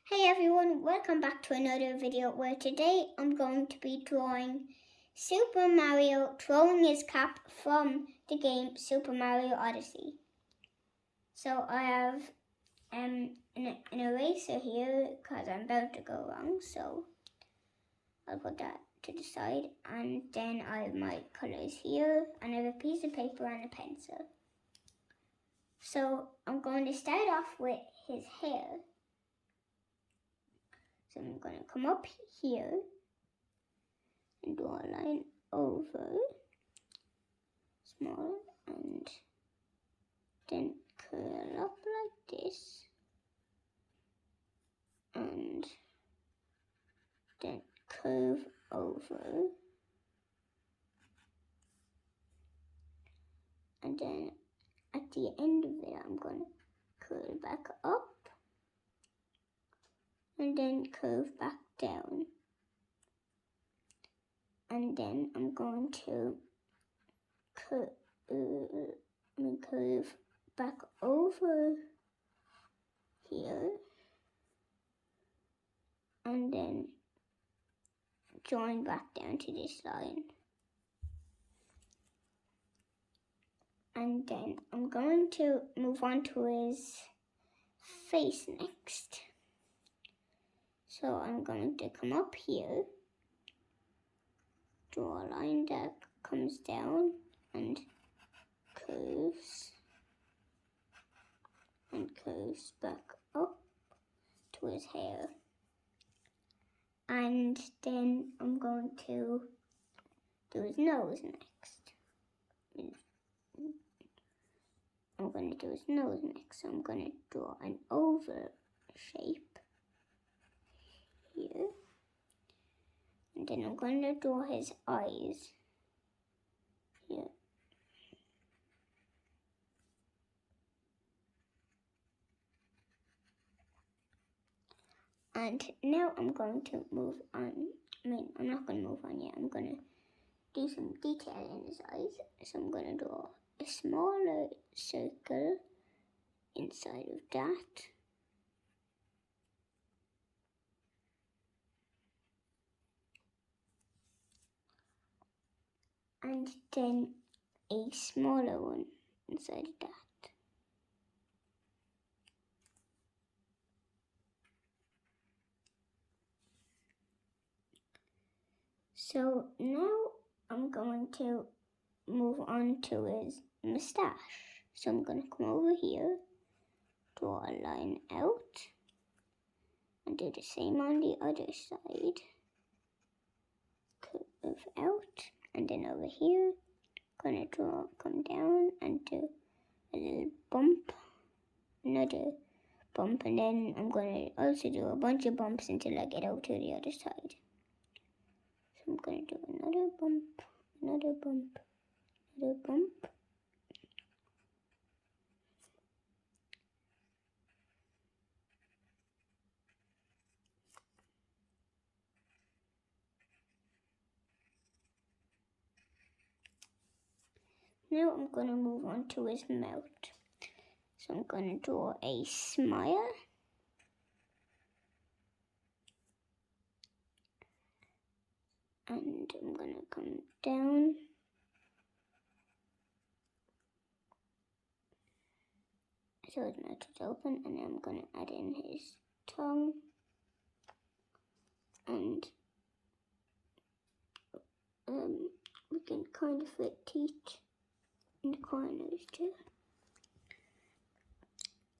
Hey everyone, welcome back to another video where today I'm going to be drawing Super Mario throwing his cap from the game Super Mario Odyssey. So I have an eraser here because I'm about to go wrong, so I'll put that to the side, and then I have my colours here and I have a piece of paper and a pencil. So I'm going to start off with his hair. So I'm going to come up here and draw a line over, small, and then curl up like this, and then curve over, and then at the end of it I'm going to curl back up, and then curve back down, and then I'm going to curve back over here, and then join back down to this line. And then I'm going to move on to his face next. So I'm going to come up here, draw a line that comes down and curves back up to his hair. And then I'm going to do his nose next. I'm going to do his nose next. So I'm going to draw an oval shape here. And then I'm going to draw his eyes here. And now I'm going to move on. I'm not going to move on yet. I'm going to do some detail in his eyes. So I'm going to draw a smaller circle inside of that. And then a smaller one inside of that. So now I'm going to move on to his moustache. So I'm going to come over here, draw a line out, and do the same on the other side. Curve out, and then over here, gonna come down and do a little bump, another bump, and then I'm gonna also do a bunch of bumps until I get out to the other side. So I'm gonna do another bump, another bump, another bump. Now I'm gonna move on to his mouth. So I'm gonna draw a smile. And I'm gonna come down. So his mouth is open, and then I'm gonna add in his tongue. And we can kind of fit teeth in the corners too.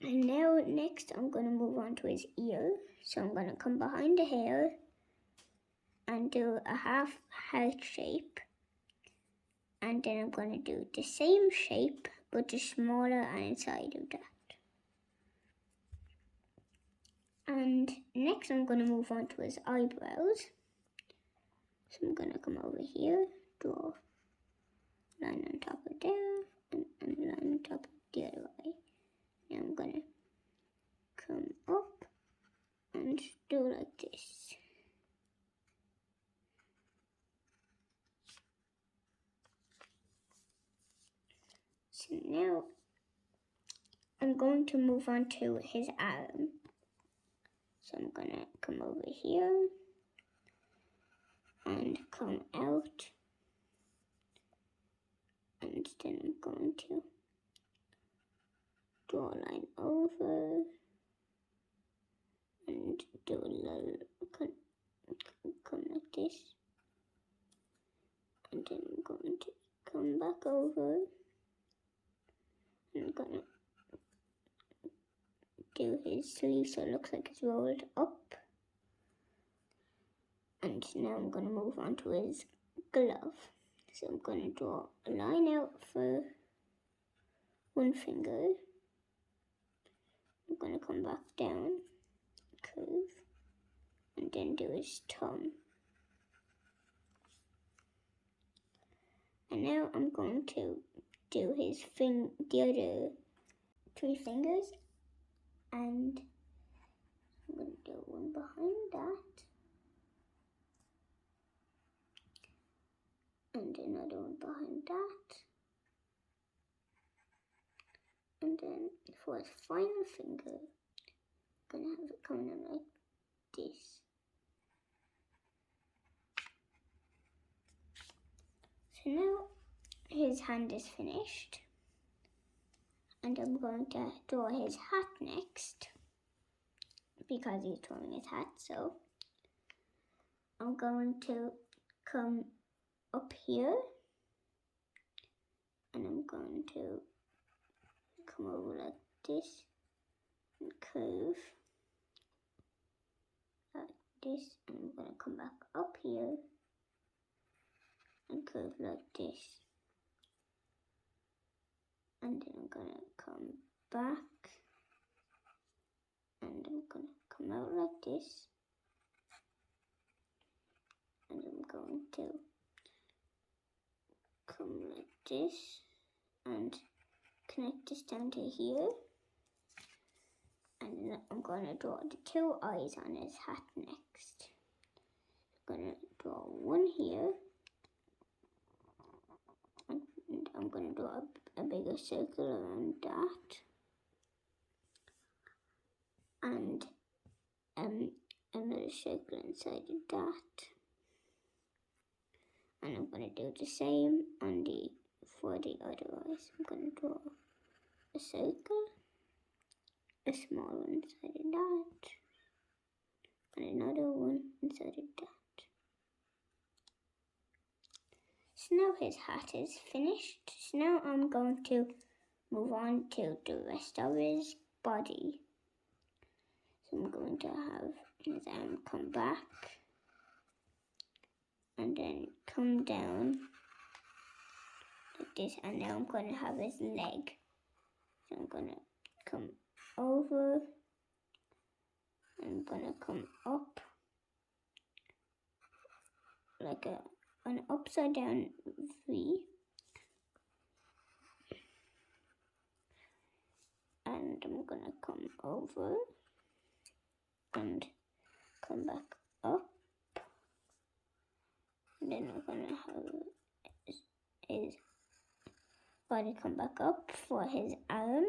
And now next I'm going to move on to his ear. So I'm going to come behind the hair and do a half heart shape. And then I'm going to do the same shape but just smaller and inside of that. And next I'm going to move on to his eyebrows. So I'm going to come over here, draw a line on top of there and a line on top of the other eye. Now I'm going to come up and do like this. So now I'm going to move on to his arm. So I'm gonna come over here and come out, and then I'm going to draw a line over and do a little come like this, and then I'm going to come back over and I'm gonna do his sleeve so it looks like it's rolled up. And now I'm gonna move on to his glove. So I'm gonna draw a line out for one finger. I'm gonna come back down, curve, and then do his thumb. And now I'm going to do his the other 3 fingers, and I'm going to do one behind that, and another one behind that, and then for his final finger, I'm going to have it coming in like this. So now his hand is finished, and I'm going to draw his hat next because he's drawing his hat. So I'm going to come up here and I'm going to come over like this and curve like this, and I'm going to come back up here and curve like this, and then I'm going to come back and I'm going to come out like this, and I'm going to come like this and connect this down to here, and then I'm going to draw the 2 eyes on his hat next. I'm going to draw one here, and I'm going to draw a bigger circle around that, and another circle inside of that, and I'm going to do the same for the other eyes. I'm going to draw a circle, a small one inside of that, and another one inside of that. So now his hat is finished. So now I'm going to move on to the rest of his body. So I'm going to have his arm come back and then come down like this, and now I'm going to have his leg. So I'm going to come over and I'm going to come up like an upside down V, and I'm going to come over and come back up, and then I'm going to have his body come back up for his arm,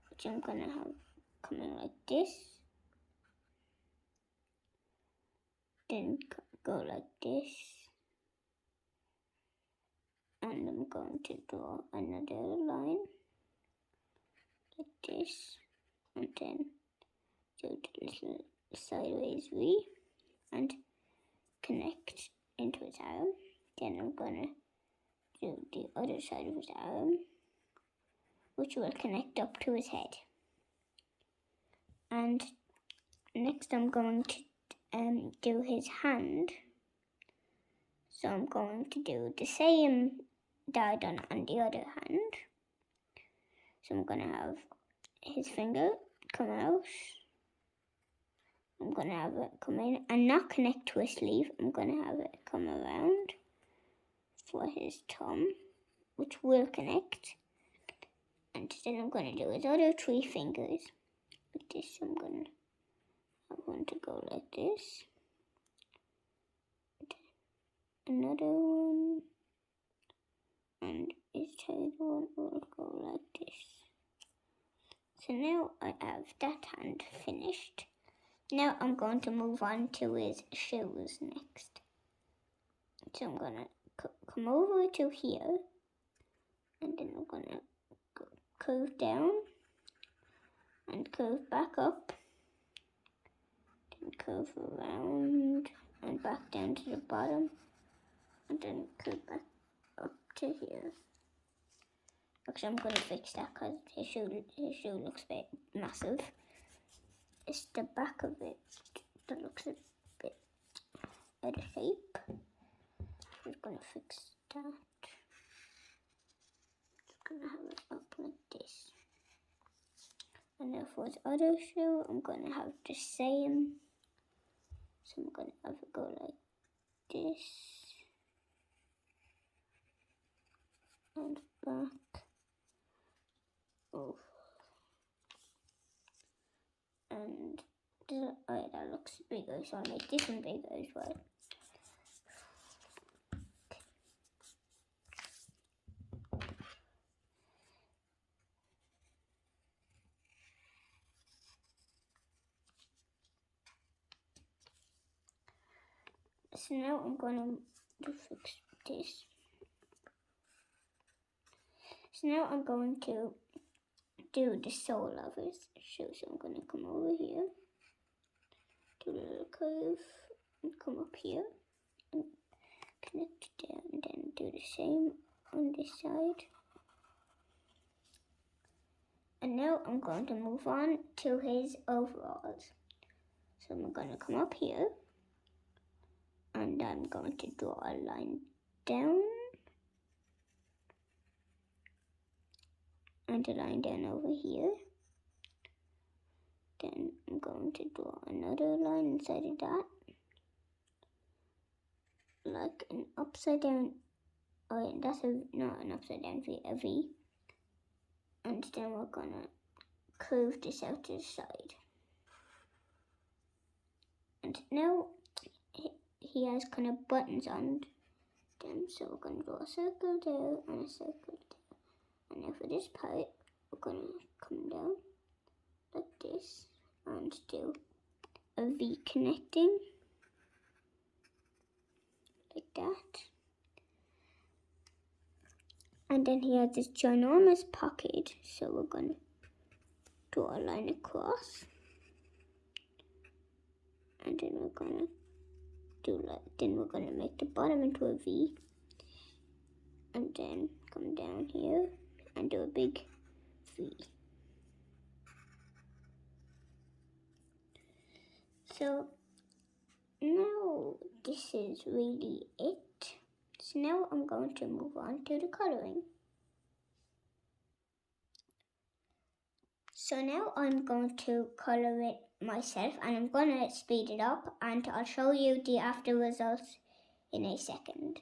which I'm going to have coming like this, then go like this, and I'm going to draw another line like this, and then do the little sideways V and connect into his arm. Then I'm gonna do the other side of his arm, which will connect up to his head. And next I'm going to do his hand. So I'm going to do the same that I done on the other hand. So I'm gonna have his finger come out. I'm gonna have it come in and not connect to his sleeve. I'm gonna have it come around for his thumb, which will connect. And then I'm gonna do his other 3 fingers like this. So I'm gonna have one to go like this, another one, and his third one will go like this. So now I have that hand finished. Now I'm going to move on to his shoes next. So I'm going to come over to here, and then I'm going to curve down and curve back up, then curve around and back down to the bottom, and then curve back up to here. Actually, I'm going to fix that because his shoe looks a bit massive. It's the back of it that looks a bit out of shape. I'm going to fix that. Just going to have it up like this. And now for his other shoe, I'm going to have the same. So I'm going to have it go like this. And back. Oh. And that looks bigger, so I'll make this one bigger as well. So now I'm going to fix this. So now I'm going to do the sole of his shoe. So I'm going to come over here, do a little curve, and come up here, and connect there, and then do the same on this side. And now I'm going to move on to his overalls. So I'm going to come up here, and I'm going to draw a line down, and a line down over here. Then I'm going to draw another line inside of that, like an upside down, that's not an upside down V, a V. And then we're gonna curve this out to the side. And now he has kind of buttons on them, so we're gonna draw a circle there and a circle there. And now for this part, we're gonna come down like this and do a V connecting like that. And then he has this ginormous pocket, so we're gonna draw a line across, and then we're gonna make the bottom into a V, and then come down here and do a big V. So now this is really it. So now I'm going to move on to the colouring. So now I'm going to colour it myself, and I'm going to speed it up, and I'll show you the after results in a second.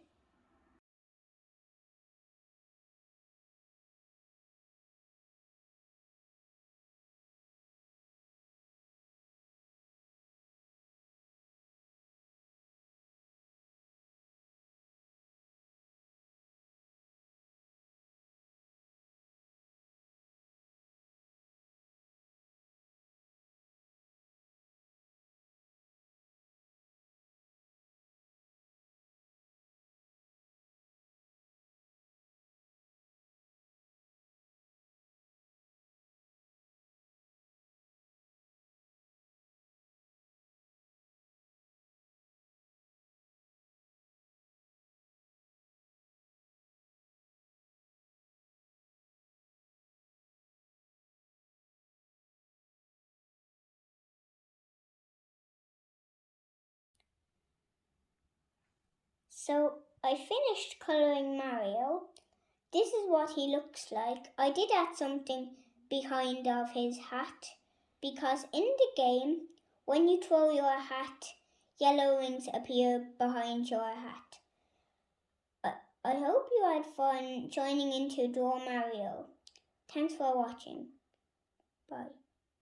So I finished colouring Mario. This is what he looks like. I did add something behind of his hat, because in the game, when you throw your hat, yellow rings appear behind your hat. I hope you had fun joining in to draw Mario. Thanks for watching. Bye.